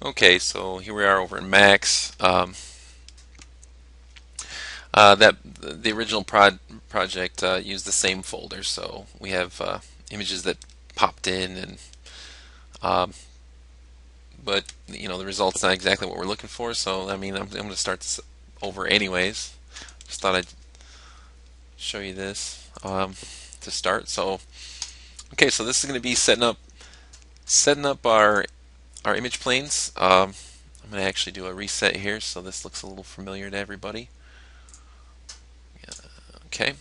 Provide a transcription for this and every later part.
Okay, so here we are over in Max. That the original project used the same folder, so we have images that popped in, and um, but the result's not exactly what we're looking for. So I mean, I'm going to start this over anyways. Just thought I'd show you this to start. So okay, so this is going to be setting up our image planes. I'm going to actually do a reset here, so this looks a little familiar to everybody. Okay.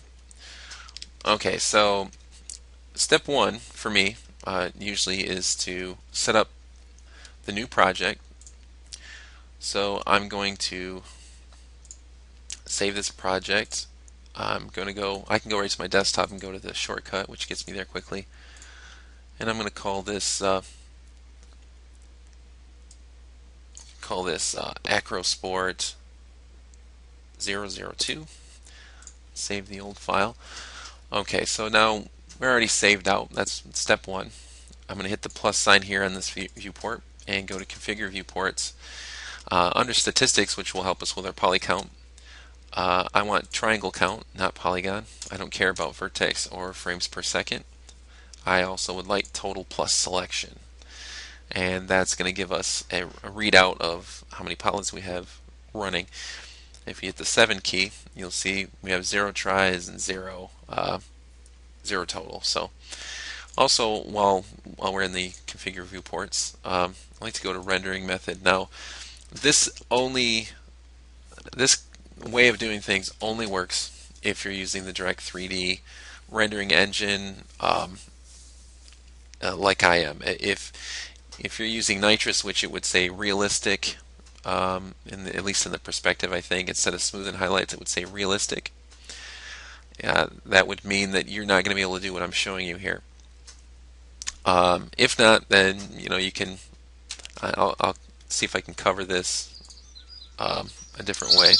Okay, so step one for me usually is to set up the new project. So I'm going to save this project. I can go right to my desktop and go to the shortcut, which gets me there quickly. And I'm going to call this Acrosport 002. Save the old file. Okay, so now we're already saved out. That's step one. I'm going to hit the plus sign here on this viewport and go to configure viewports. Under statistics, which will help us with our poly count, I want triangle count, not polygon. I don't care about vertex or frames per second. I also would like total plus selection. And that's going to give us a readout of how many polys we have running. If you hit the 7 key, you'll see we have 0 tries and 0 total. So also, while we're in the configure viewports, I like to go to rendering method. Now, this way of doing things only works if you're using the Direct 3D rendering engine, like I am. If you're using nitrous, which it would say realistic, at least in the perspective, I think instead of smooth and highlights, it would say realistic. That would mean that you're not going to be able to do what I'm showing you here. If not, then you can. I'll see if I can cover this a different way.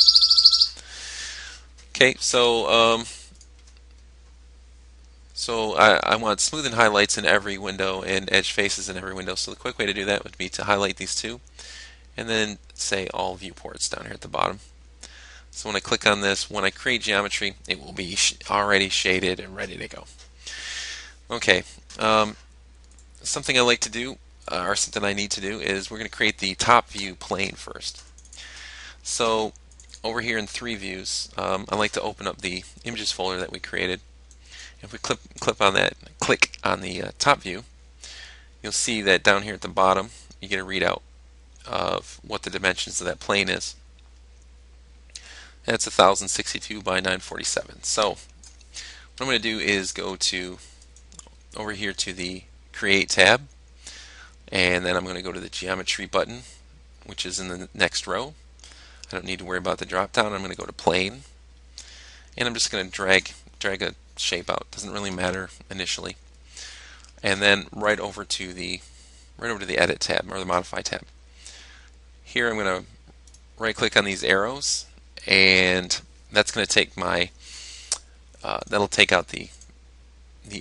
Okay, so I want smooth and highlights in every window and edge faces in every window. So the quick way to do that would be to highlight these two, and then say all viewports down here at the bottom. So when I click on this, when I create geometry, it will be already shaded and ready to go. Okay, something I like to do, or something I need to do, is we're going to create the top view plane first. So over here in 3 views, I like to open up the images folder that we created. If we click on the top view, you'll see that down here at the bottom you get a readout of what the dimensions of that plane is. That's 1062 by 947. So what I'm going to do is go over here to the Create tab, and then I'm going to go to the Geometry button, which is in the next row. I don't need to worry about the drop down. I'm going to go to Plane, and I'm just going to drag a shape out. Doesn't really matter initially. And then right over to the Edit tab, or the Modify tab. Here I'm going to right click on these arrows, and that's going to take that'll take out the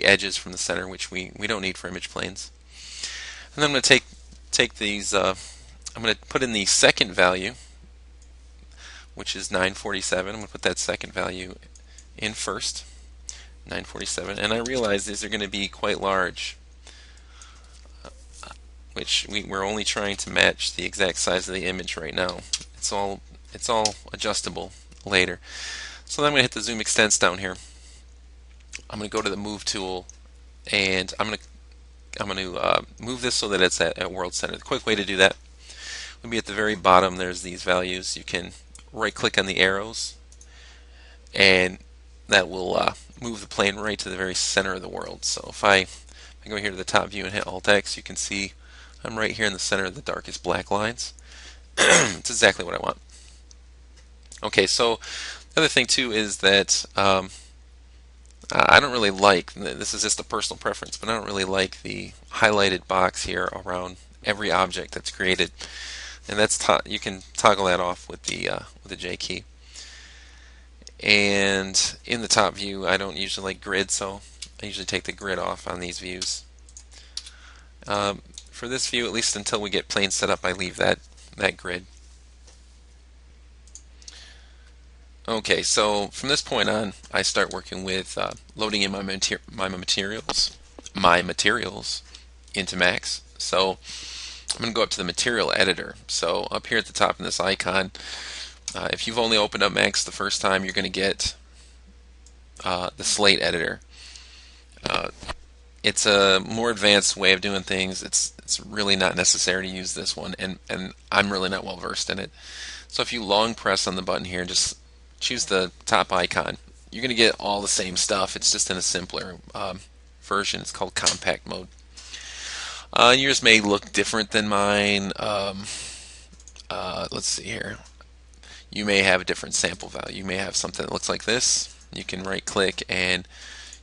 edges from the center, which we don't need for image planes. And then I'm going to take these. I'm going to put in the second value, which is 947. I'm going to put that second value in first, 947, and I realize these are going to be quite large, which we're only trying to match the exact size of the image right now. It's all adjustable later. So then I'm going to hit the zoom extents down here. I'm going to go to the move tool, and I'm going to move this so that it's at world center. The quick way to do that would be at the very bottom. There's these values. You can right click on the arrows, and that will move the plane right to the very center of the world. So if I go here to the top view and hit Alt X, you can see I'm right here in the center of the darkest black lines. It's exactly what I want. Okay, so the other thing too is that I don't really like, this is just a personal preference, but I don't really like the highlighted box here around every object that's created. And that's you can toggle that off with the J key. And in the top view, I don't usually like grid, so I usually take the grid off on these views. For for this view, at least until we get planes set up, I leave that grid. Okay, so from this point on, I start working with loading in my materials into Max. So I'm going to go up to the material editor. So up here at the top in this icon, if you've only opened up Max the first time, you're going to get the slate editor. It's a more advanced way of doing things. It's really not necessary to use this one, and I'm really not well versed in it. So if you long press on the button here and just choose the top icon, you're going to get all the same stuff. It's just in a simpler version. It's called compact mode. Yours may look different than mine. Let's see here. You may have a different sample value. You may have something that looks like this. You can right click and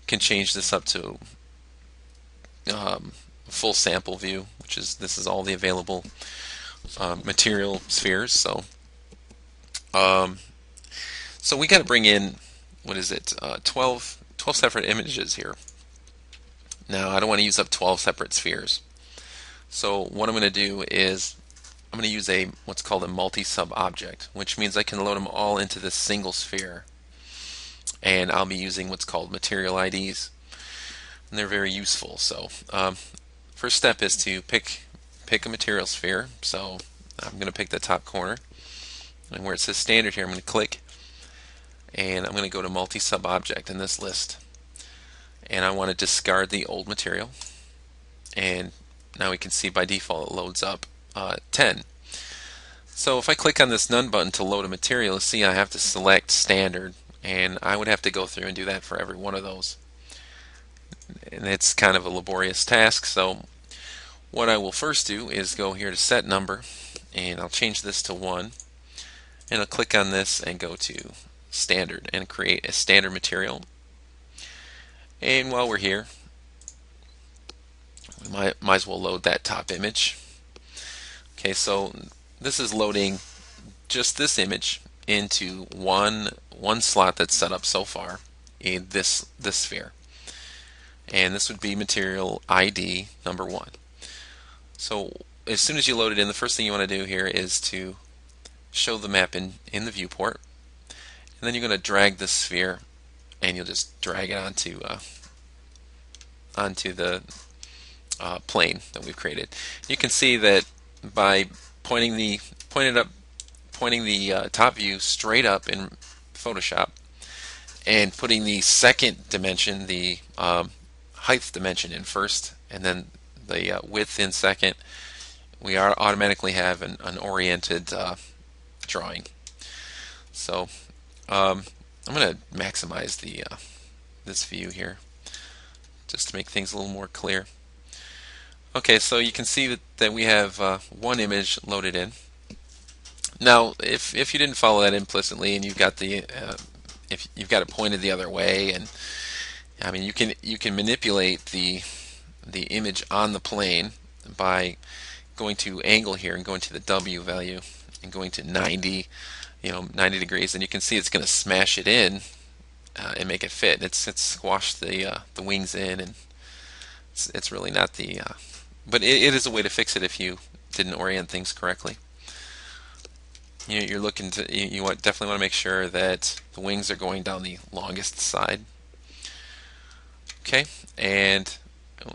can change this up to full sample view, which is this is all the available material spheres. So we got to bring in, what is it, 12 separate images here. Now I don't want to use up 12 separate spheres. So what I'm going to do is I'm going to use what's called a multi-sub object, which means I can load them all into this single sphere. And I'll be using what's called material IDs. And they're very useful. So first step is to pick a material sphere. So I'm going to pick the top corner, and where it says standard here, I'm going to click, and I'm going to go to multi-sub object in this list, and I want to discard the old material. And now we can see by default it loads up 10. So if I click on this none button to load a material, see I have to select standard, and I would have to go through and do that for every one of those. And it's kind of a laborious task, so what I will first do is go here to set number, and I'll change this to 1, and I'll click on this and go to standard and create a standard material. And while we're here, we might as well load that top image. Okay, so this is loading just this image into one slot that's set up so far in this sphere. And this would be material ID number 1. So as soon as you load it in, the first thing you want to do here is to show the map in the viewport, and then you're going to drag this sphere, and you'll just drag it onto the plane that we've created. You can see that by pointing the top view straight up in Photoshop and putting the second dimension, the height dimension, in first, and then the width in second, we automatically have an oriented drawing. So I'm going to maximize this view here just to make things a little more clear. Okay, so you can see that we have one image loaded in. Now, if you didn't follow that implicitly, and you've got if you've got it pointed the other way, and I mean you can manipulate the image on the plane by going to angle here and going to the W value and going to 90 degrees, and you can see it's going to smash it in and make it fit. It's squashed the wings in, and it's really not the but it is a way to fix it if you didn't orient things correctly. You're looking to definitely want to make sure that the wings are going down the longest side. Okay, and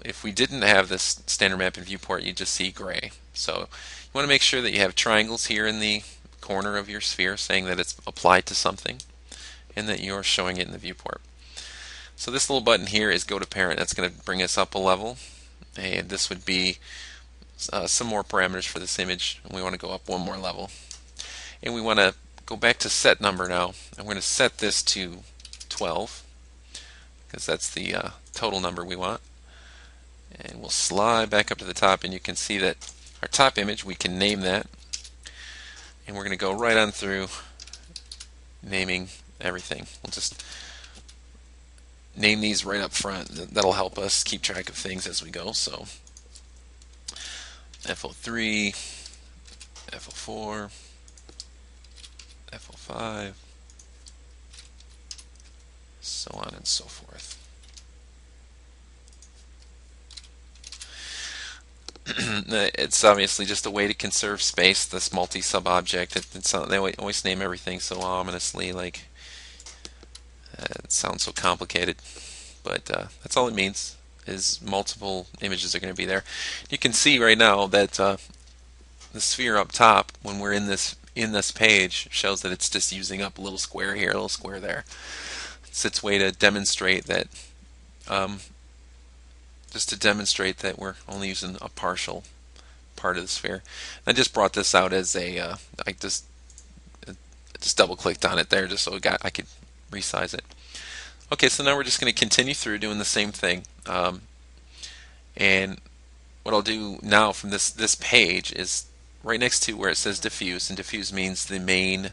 if we didn't have this standard map in viewport, you just see gray. So you want to make sure that you have triangles here in the corner of your sphere saying that it's applied to something, and that you're showing it in the viewport. So this little button here is go to parent. That's going to bring us up a level, and this would be some more parameters for this image. We want to go up one more level, and we want to go back to set number now. I'm going to set this to 12 because that's the total number we want, and we'll slide back up to the top, and you can see that our top image, we can name that, and we're going to go right on through naming everything. We'll just name these right up front. That'll help us keep track of things as we go. So FO3, FO4, FO5, so on and so forth. It's obviously just a way to conserve space, this multi-sub object. They always name everything so ominously, like it sounds so complicated, but that's all it means, is multiple images are going to be there. You can see right now that the sphere up top, when we're in this page, shows that it's just using up a little square here, a little square there. It's its way to demonstrate that, um, just to demonstrate that we're only using a partial part of the sphere. I just brought this out as a, I just double clicked on it there just so I could resize it. Okay, so now we're just going to continue through doing the same thing. And what I'll do now from this page is right next to where it says diffuse, and diffuse means the main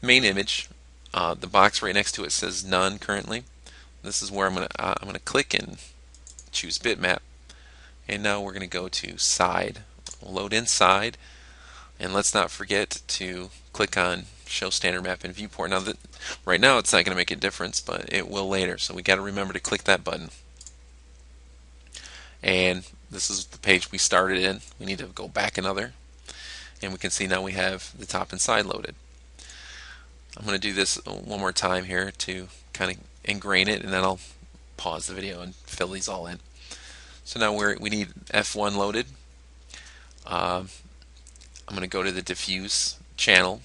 image. The box right next to it says none currently. This is where I'm gonna click and choose bitmap, and now we're gonna go to side. We'll load inside, and let's not forget to click on show standard map and viewport. Now that right now it's not going to make a difference, but it will later, so we got to remember to click that button. And this is the page we started in. We need to go back another, and we can see now we have the top and side loaded. I'm going to do this one more time here to kind of ingrain it, and then I'll pause the video and fill these all in. So now we need F1 loaded. I'm going to go to the diffuse channel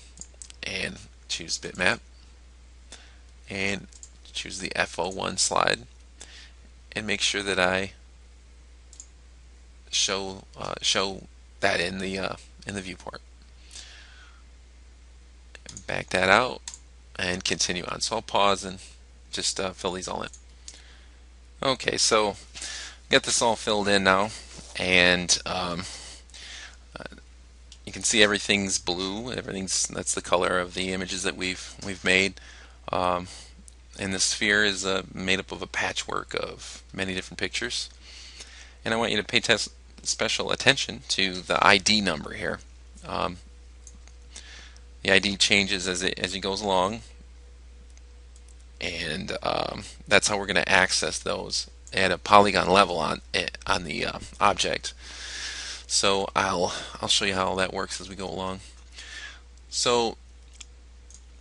and choose bitmap and choose the F01 slide, and make sure that I show that in the viewport. Back that out and continue on. So I'll pause and just fill these all in. Okay, so get this all filled in now, and you can see everything's blue. That's the color of the images that we've made. And the sphere is made up of a patchwork of many different pictures. And I want you to pay special attention to the ID number here. The ID changes as it goes along, and that's how we're going to access those at a polygon level on the object. So I'll show you how that works as we go along. So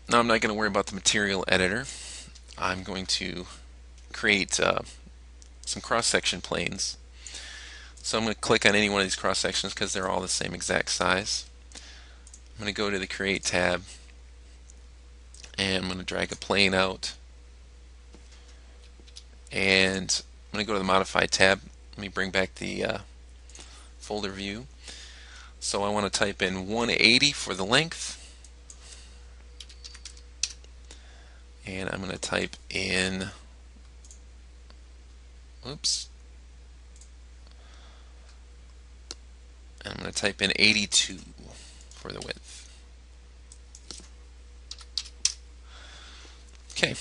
now I'm not going to worry about the material editor. I'm going to create some cross-section planes. So I'm going to click on any one of these cross-sections because they're all the same exact size. I'm going to go to the Create tab, and I'm going to drag a plane out, and I'm going to go to the Modify tab. Let me bring back the folder view. So I want to type in 180 for the length, and I'm going to type in, oops, and I'm going to type in 82 for the width. Okay.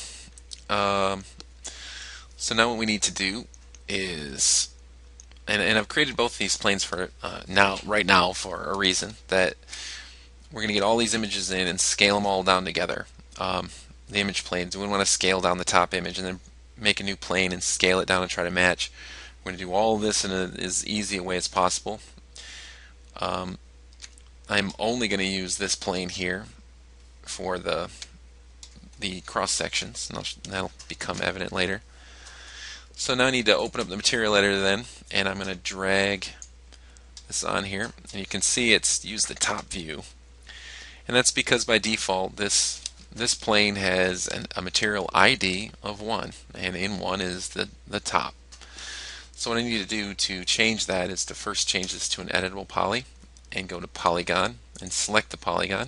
So now what we need to do is, and I've created both these planes for right now for a reason, that we're going to get all these images in and scale them all down together. The image planes, we want to scale down the top image and then make a new plane and scale it down and try to match. We're going to do all of this in as easy a way as possible. I'm only going to use this plane here for the cross sections, and that'll become evident later. So now I need to open up the material editor then, and I'm going to drag this on here, and you can see it's used the top view, and that's because by default this plane has a material ID of 1, and in 1 is the top. So what I need to do to change that is to first change this to an editable poly, and go to Polygon and select the polygon.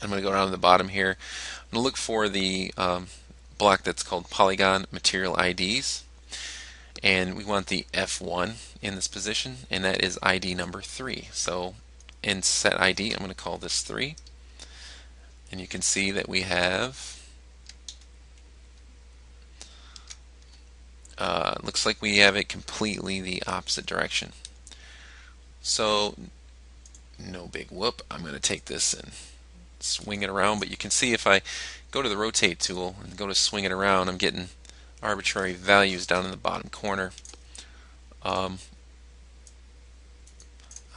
I'm going to go down to the bottom here. I'm going to look for the block that's called Polygon Material IDs, and we want the F1 in this position, and that is ID number 3. So in set ID, I'm going to call this 3, and you can see that we have looks like we have it completely the opposite direction. So no big whoop. I'm going to take this and swing it around, but you can see if I go to the rotate tool and go to swing it around, I'm getting arbitrary values down in the bottom corner.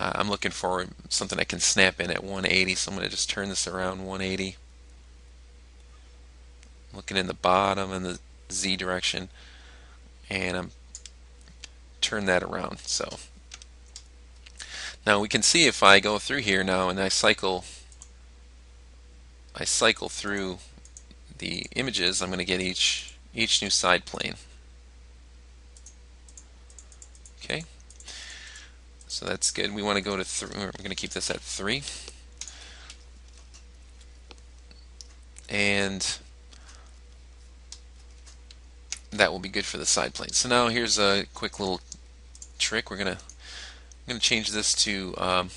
I'm looking for something I can snap in at 180, so I'm going to just turn this around 180. Looking in the bottom and the Z direction, and I'm turn that around. So now we can see if I go through here now and I cycle through the images, I'm going to get each new side plane. Okay, so that's good. We want to go to 3. We're going to keep this at 3, and that will be good for the side plane. So now here's a quick little trick. I'm going to change this to an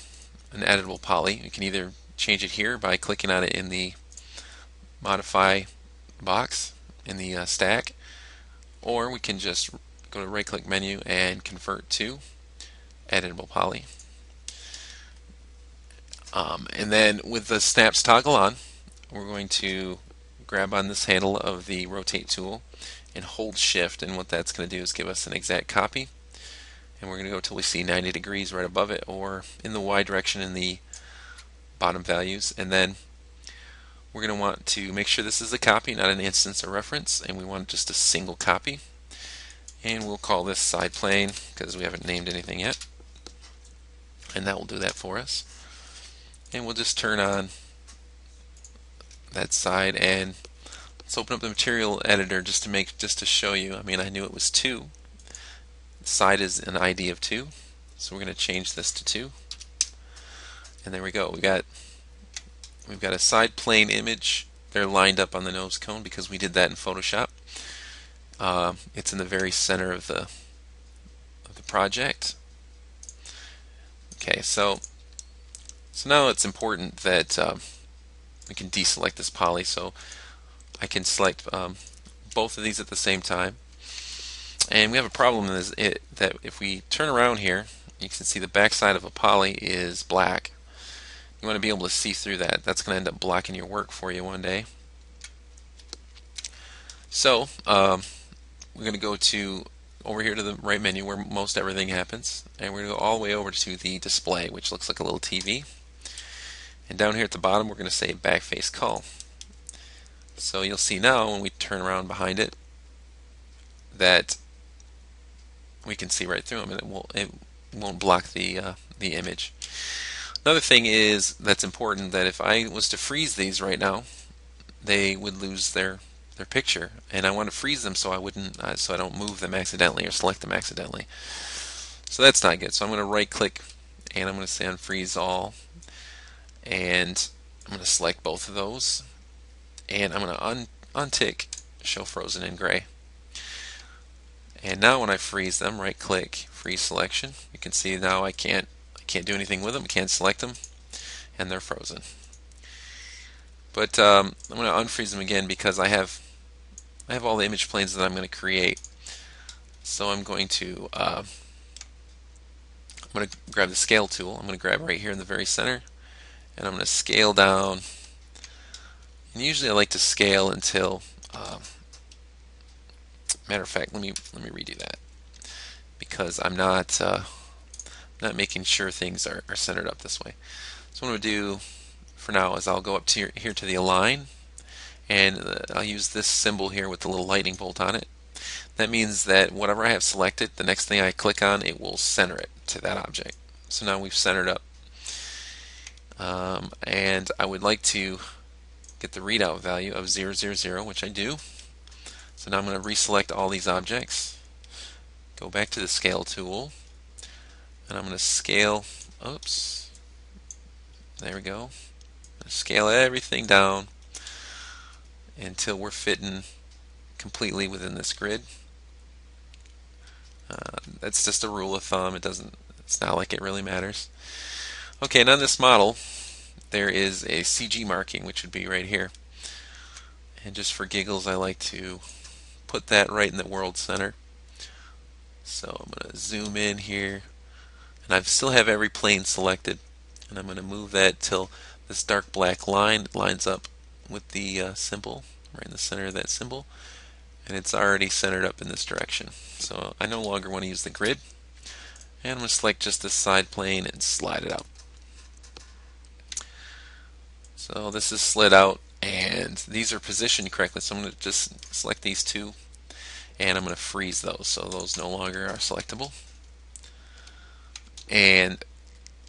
editable poly. You can either change it here by clicking on it in the modify box in the stack, or we can just go to right click menu and convert to editable poly. And then with the snaps toggle on, we're going to grab on this handle of the rotate tool and hold shift, and what that's going to do is give us an exact copy, and we're going to go till we see 90 degrees right above it, or in the Y direction in the bottom values. And then we're going to want to make sure this is a copy, not an instance or reference, and we want just a single copy, and we'll call this side plane because we haven't named anything yet, and that will do that for us. And we'll just turn on that side, and let's open up the material editor just to show you. I mean, I knew it was 2. The side is an ID of 2, so we're going to change this to 2, and there we go. We've got a side plane image. They're lined up on the nose cone because we did that in Photoshop. It's in the very center of the project. Okay, so now it's important that we can deselect this poly, so I can select both of these at the same time. And we have a problem that if we turn around here, you can see the back side of a poly is black. You want to be able to see through that. That's going to end up blocking your work for you one day. So we're going to go over here to the right menu where most everything happens, and we're going to go all the way over to the display, which looks like a little TV. And down here at the bottom, we're going to say backface cull. So you'll see now when we turn around behind it that we can see right through them, and it won't block the image. Another thing that's important, that if I was to freeze these right now, they would lose their picture, and I want to freeze them so I don't move them accidentally or select them accidentally. So that's not good. So I'm going to right click and I'm going to say unfreeze all, and I'm going to select both of those, and I'm going to untick show frozen in gray. And now when I freeze them, right click, freeze selection, you can see now I can't do anything with them, can't select them, and they're frozen. But I'm going to unfreeze them again because I have all the image planes that I'm going to create. So I'm going to grab the scale tool. I'm going to grab right here in the very center, and I'm going to scale down. And usually I like to scale until matter of fact, let me redo that, because I'm not making sure things are centered up this way. So what I'm going to do for now is I'll go up to here to the align, and I'll use this symbol here with the little lightning bolt on it. That means that whatever I have selected, the next thing I click on, it will center it to that object. So now we've centered up. And I would like to get the readout value of 0, 0, 0, which I do. So now I'm going to reselect all these objects, go back to the scale tool, and I'm going to scale, oops, there we go, scale everything down until we're fitting completely within this grid. That's just a rule of thumb. It's not like it really matters. Okay, and on this model there is a CG marking, which would be right here. And just for giggles, I like to put that right in the world center. So I'm going to zoom in here, and I still have every plane selected, and I'm going to move that till this dark black line lines up with the symbol right in the center of that symbol, and it's already centered up in this direction. So I no longer want to use the grid, And I'm going to select just this side plane and slide it out. So this is slid out, and these are positioned correctly, so I'm going to just select these two, and I'm going to freeze those, so those no longer are selectable. And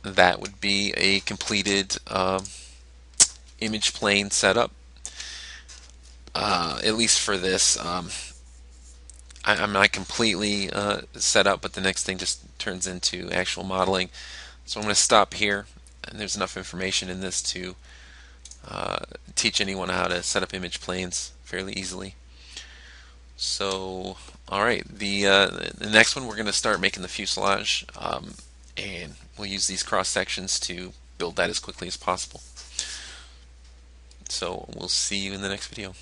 that would be a completed image plane setup, at least for this. I'm not completely set up, but the next thing just turns into actual modeling. So I'm going to stop here, and there's enough information in this to teach anyone how to set up image planes fairly easily. So, alright, the next one we're going to start making the fuselage, and we'll use these cross sections to build that as quickly as possible. So we'll see you in the next video.